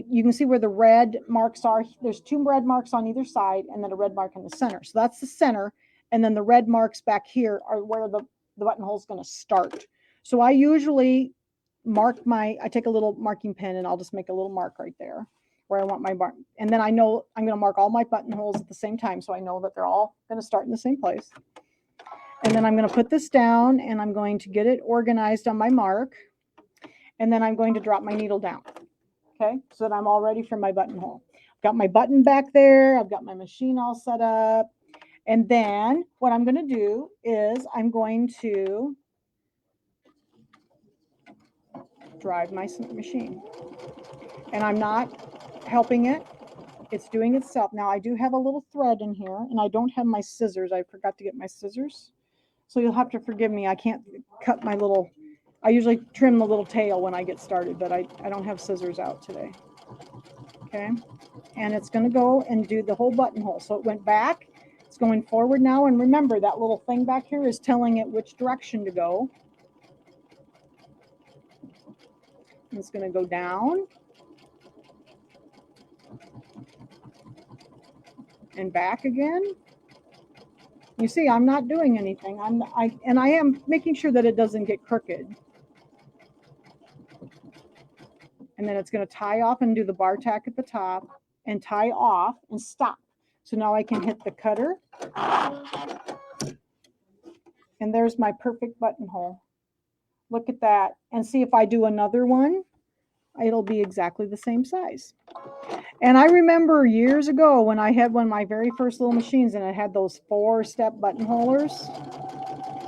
you can see where the red marks are. There's 2 red marks on either side and then a red mark in the center. So that's the center. And then the red marks back here are where the buttonhole is going to start. So I usually I take a little marking pen and I'll just make a little mark right there where I want my mark. And then I know I'm going to mark all my buttonholes at the same time. So I know that they're all going to start in the same place. And then I'm going to put this down and I'm going to get it organized on my mark. And then I'm going to drop my needle down. Okay, so that I'm all ready for my buttonhole. I've got my button back there. I've got my machine all set up. And then what I'm going to do is I'm going to drive my machine. And I'm not helping it. It's doing itself. Now I do have a little thread in here and I don't have my scissors. I forgot to get my scissors. So you'll have to forgive me. I can't cut my little, I usually trim the little tail when I get started, but I don't have scissors out today. Okay. And it's going to go and do the whole buttonhole. So it went back. It's going forward now. And remember, that little thing back here is telling it which direction to go. And it's going to go down and back again. You see, I'm not doing anything. I am making sure that it doesn't get crooked. And then it's going to tie off and do the bar tack at the top and tie off and stop. So now I can hit the cutter. And there's my perfect buttonhole. Look at that. And see if I do another one, it'll be exactly the same size. And I remember years ago when I had one of my very first little machines and it had those 4-step buttonholers.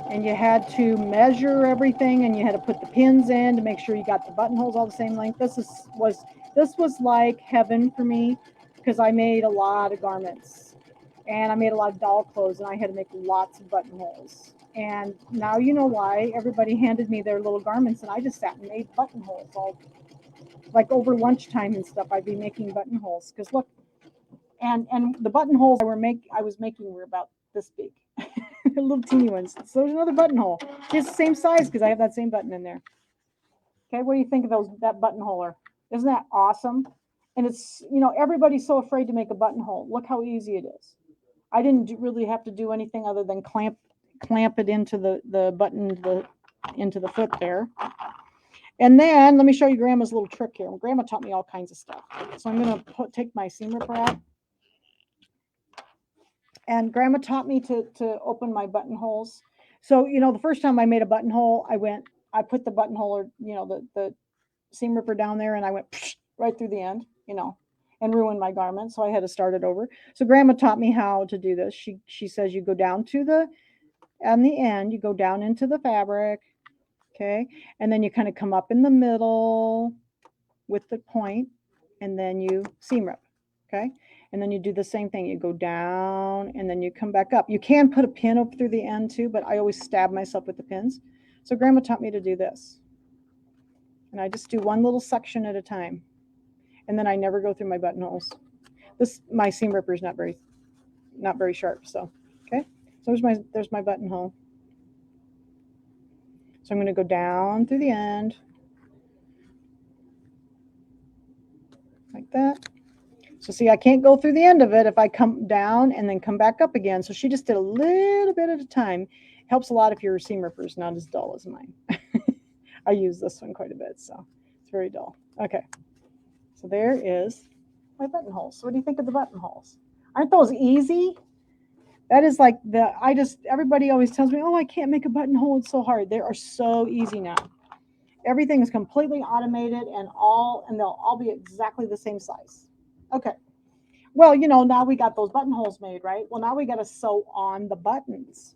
And you had to measure everything and you had to put the pins in to make sure you got the buttonholes all the same length. This was like heaven for me because I made a lot of garments and I made a lot of doll clothes and I had to make lots of buttonholes. And now you know why everybody handed me their little garments and I just sat and made buttonholes all like over lunchtime and stuff. I'd be making buttonholes because look, and the buttonholes I was making were about this big. Little teeny ones. So there's another buttonhole. It's the same size because I have that same button in there. Okay, what do you think of that buttonholer? Isn't that awesome? And it's, everybody's so afraid to make a buttonhole. Look how easy it is. I didn't really have to do anything other than clamp it into the button into the foot there. And then let me show you Grandma's little trick here. Grandma taught me all kinds of stuff. So I'm going to take my seam ripper out. And Grandma taught me to open my buttonholes. So, the first time I made a buttonhole, I put the buttonhole or, the seam ripper down there and I went right through the end, and ruined my garment. So I had to start it over. So Grandma taught me how to do this. She says you go down to on the end, you go down into the fabric. Okay. And then you kind of come up in the middle with the point and then you seam rip. Okay. And then you do the same thing. You go down and then you come back up. You can put a pin up through the end too, but I always stab myself with the pins. So Grandma taught me to do this. And I just do one little section at a time. And then I never go through my buttonholes. My seam ripper is not very sharp. So, okay. So there's my buttonhole. So I'm going to go down through the end. Like that. So see, I can't go through the end of it if I come down and then come back up again. So she just did a little bit at a time. Helps a lot if your seam ripper is not as dull as mine. I use this one quite a bit, so it's very dull. Okay, so there is my buttonholes. So what do you think of the buttonholes? Aren't those easy? That is like everybody always tells me, oh, I can't make a buttonhole. It's so hard. They are so easy now. Everything is completely automated and they'll all be exactly the same size. Okay. Well, now we got those buttonholes made, right? Well, now we got to sew on the buttons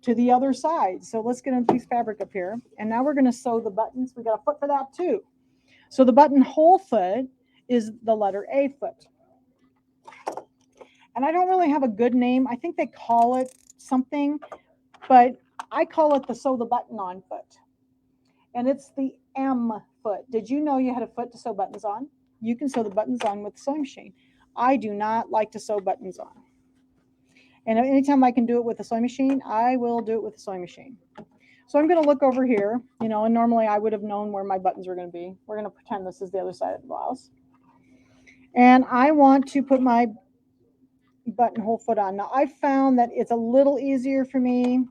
to the other side. So let's get a piece of fabric up here. And now we're going to sew the buttons. We got a foot for that too. So the buttonhole foot is the letter A foot. And I don't really have a good name. I think they call it something, but I call it the sew the button on foot. And it's the M foot. Did you know you had a foot to sew buttons on? You can sew the buttons on with the sewing machine. I do not like to sew buttons on. And anytime I can do it with a sewing machine, I will do it with a sewing machine. So I'm going to look over here, you know, and normally I would have known where my buttons were going to be. We're going to pretend this is the other side of the blouse. And I want to put my buttonhole foot on. Now I found that it's a little easier for me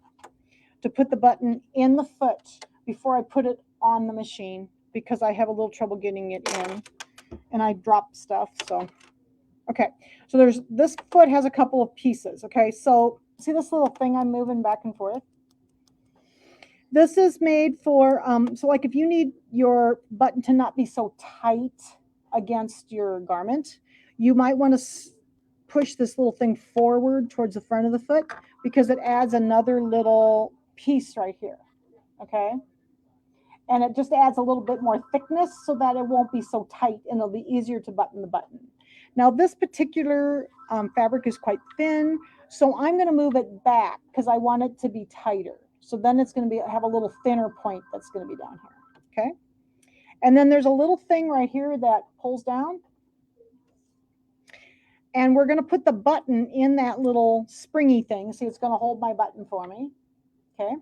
to put the button in the foot before I put it on the machine because I have a little trouble getting it in and I drop stuff. So, okay. So this foot has a couple of pieces. Okay. So see this little thing I'm moving back and forth? This is made for, so like if you need your button to not be so tight against your garment, you might want to push this little thing forward towards the front of the foot because it adds another little piece right here, okay? And it just adds a little bit more thickness so that it won't be so tight and it'll be easier to button the button. Now this particular fabric is quite thin, so I'm going to move it back because I want it to be tighter. So then it's going to have a little thinner point that's going to be down here, okay? And then there's a little thing right here that pulls down. And we're going to put the button in that little springy thing. See, it's going to hold my button for me, okay?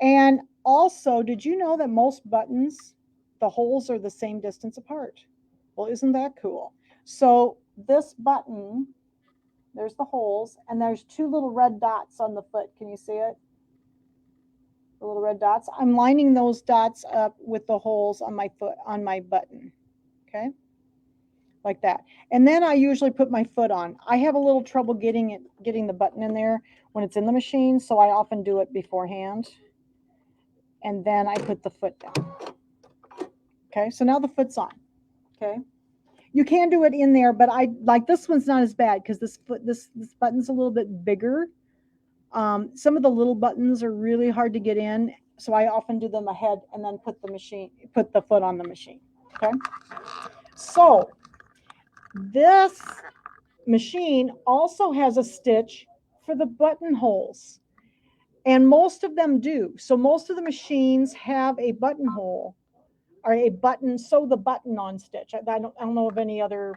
And also, did you know that most buttons, the holes are the same distance apart? Well, isn't that cool? So this button, there's the holes, and there's two little red dots on the foot. Can you see it? The little red dots. I'm lining those dots up with the holes on my foot, on my button, okay? Like that. And then I usually put my foot on. I have a little trouble getting the button in there when it's in the machine, so I often do it beforehand. And then I put the foot down. Okay, so now the foot's on. Okay. You can do it in there, but I like this one's not as bad because this button's a little bit bigger. Some of the little buttons are really hard to get in, so I often do them ahead and then put the foot on the machine. Okay. So this machine also has a stitch for the buttonholes, and most of them do. So most of the machines have a buttonhole or a button, sew the button on stitch. I don't know of any other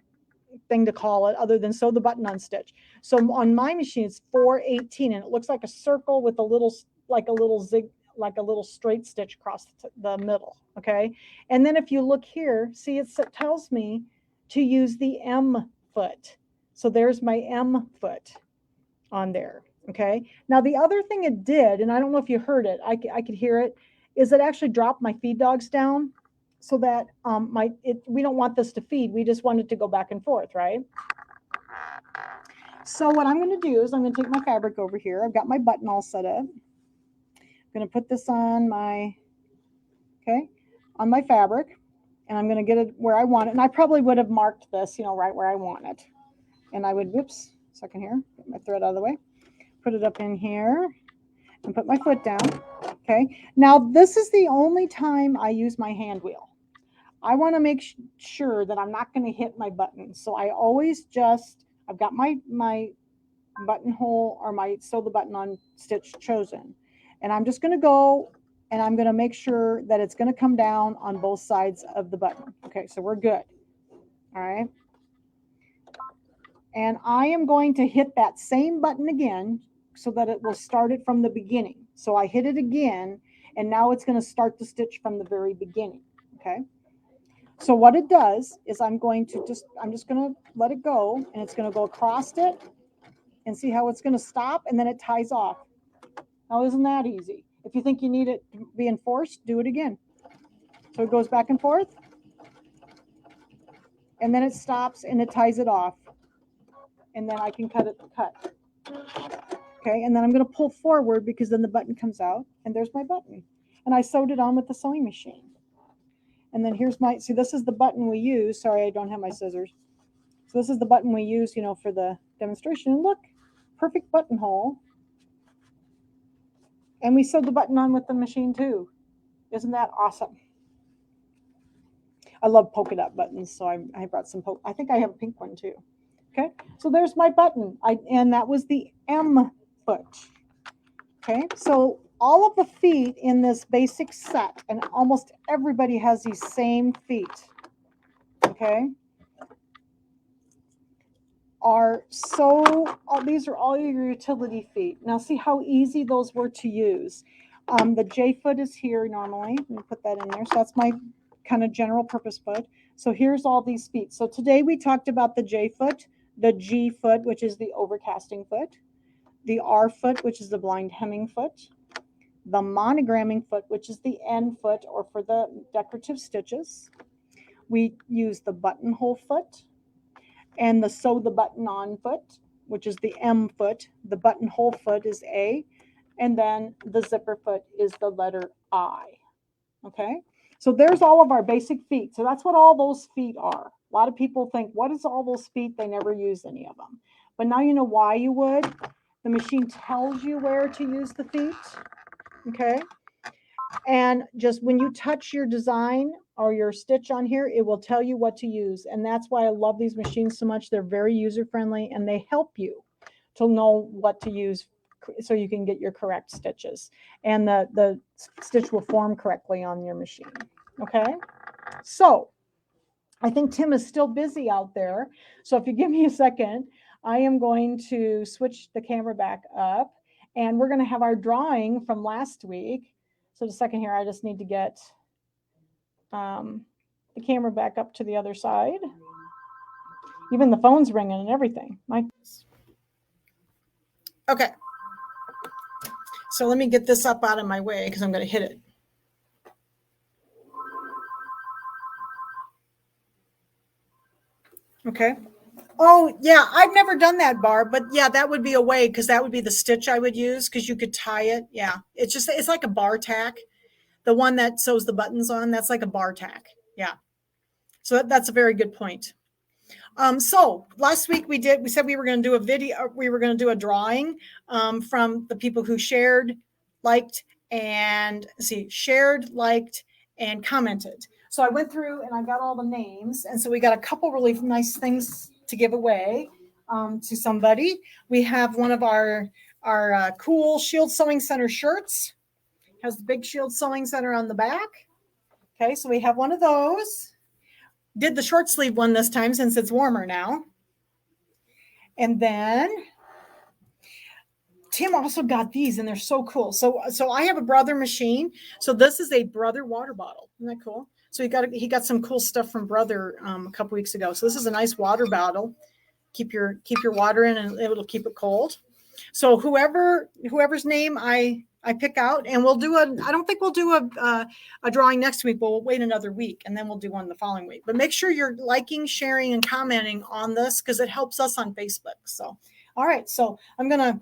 thing to call it other than sew the button on stitch. So on my machine, it's 418, and it looks like a circle with a little, like a little straight stitch across the middle. Okay. And then if you look here, see, it tells me to use the M foot. So there's my M foot on there. Okay. Now the other thing it did, and I don't know if you heard it, I could hear it, is it actually dropped my feed dogs down so that we don't want this to feed. We just want it to go back and forth, right? So what I'm going to do is I'm going to take my fabric over here. I've got my button all set up. I'm going to put this on my, on my fabric, and I'm going to get it where I want it. And I probably would have marked this, right where I want it. And I would, whoops, second here, get my thread out of the way, put it up in here and put my foot down. Okay. Now this is the only time I use my hand wheel. I want to make sure that I'm not going to hit my button. So I always I've got my buttonhole or my sew the button on stitch chosen. And I'm just going to go and I'm going to make sure that it's going to come down on both sides of the button. Okay, so we're good. All right. And I am going to hit that same button again so that it will start it from the beginning. So I hit it again, and now it's going to start the stitch from the very beginning. Okay. So what it does is I'm just going to let it go, and it's going to go across it and see how it's going to stop, and then it ties off. Now, isn't that easy? If you think you need it to be enforced, do it again. So it goes back and forth, and then it stops and it ties it off, and then I can cut. Okay, and then I'm going to pull forward because then the button comes out, and there's my button. And I sewed it on with the sewing machine. And then here's see, this is the button we use. Sorry, I don't have my scissors. So this is the button we use, for the demonstration. And look, perfect buttonhole. And we sewed the button on with the machine too. Isn't that awesome? I love polka dot buttons, so I brought some I think I have a pink one too. Okay, so there's my button. And that was the M foot. Okay, so all of the feet in this basic set, and almost everybody has these same feet. Okay, are so, these are all your utility feet. Now see how easy those were to use. The J foot is here normally. Let me put that in there. So that's my kind of general purpose foot. So here's all these feet. So today we talked about the J foot, the G foot, which is the overcasting foot, the R foot, which is the blind hemming foot, the monogramming foot, which is the N foot, or for the decorative stitches. We use the buttonhole foot and the sew the button on foot, which is the M foot. The buttonhole foot is A, and then the zipper foot is the letter I. Okay, so there's all of our basic feet. So that's what all those feet are. A lot of people think, what is all those feet? They never use any of them. But now you know why you would. The machine tells you where to use the feet. Okay, and just when you touch your design or your stitch on here, it will tell you what to use. And that's why I love these machines so much. They're very user friendly and they help you to know what to use so you can get your correct stitches and the stitch will form correctly on your machine. Okay, so I think Tim is still busy out there. So if you give me a second, I am going to switch the camera back up and we're going to have our drawing from last week. So the second here, I just need to get the camera back up to the other side. Even the phone's ringing and everything. Okay. So let me get this up out of my way because I'm going to hit it. Okay. Oh, yeah, I've never done that, Barb, but yeah, that would be a way because that would be the stitch I would use because you could tie it. Yeah, it's like a bar tack. The one that sews the buttons on, that's like a bar tack. Yeah. So that's a very good point. So last week we said we were going to do a video, we were going to do a drawing from the people who shared, liked, and shared, liked, and commented. So I went through and I got all the names. And so we got a couple really nice things to give away to somebody. We have one of our cool Shield Sewing Center shirts. Has the big Shield Sewing Center on the back. Okay, so we have one of those. Did the short sleeve one this time since it's warmer now. And then Tim also got these and they're so cool. So I have a Brother machine. So this is a Brother water bottle. Isn't that cool? So he got some cool stuff from Brother a couple weeks ago. So this is a nice water bottle. Keep your water in and it'll keep it cold. So whoever's name I pick out, and I don't think we'll do a drawing next week, but we'll wait another week and then we'll do one the following week. But make sure you're liking, sharing, and commenting on this because it helps us on Facebook. So, all right. So I'm going to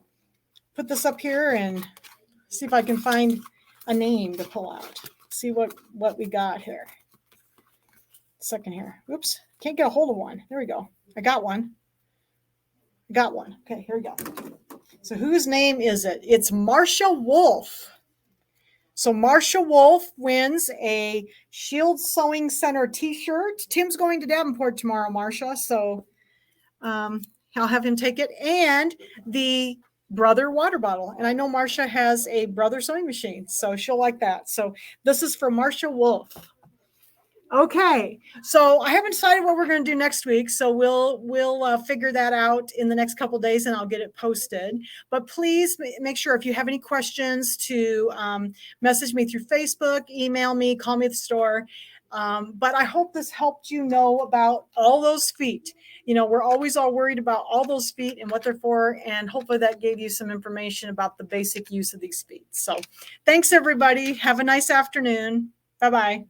put this up here and see if I can find a name to pull out. See what we got here. Second here. Oops. Can't get a hold of one. There we go. I got one. Okay, here we go. So whose name is it? It's Marsha Wolf. So Marsha Wolf wins a Shield Sewing Center t-shirt. Tim's going to Davenport tomorrow, Marsha. So I'll have him take it. And the Brother water bottle. And I know Marsha has a Brother sewing machine, so she'll like that. So this is for Marsha Wolf. Okay, so I haven't decided what we're going to do next week, so we'll figure that out in the next couple of days, and I'll get it posted. But please make sure if you have any questions to message me through Facebook, email me, call me at the store. But I hope this helped you know about all those feet. You know, we're always all worried about all those feet and what they're for, and hopefully that gave you some information about the basic use of these feet. So thanks, everybody. Have a nice afternoon. Bye-bye.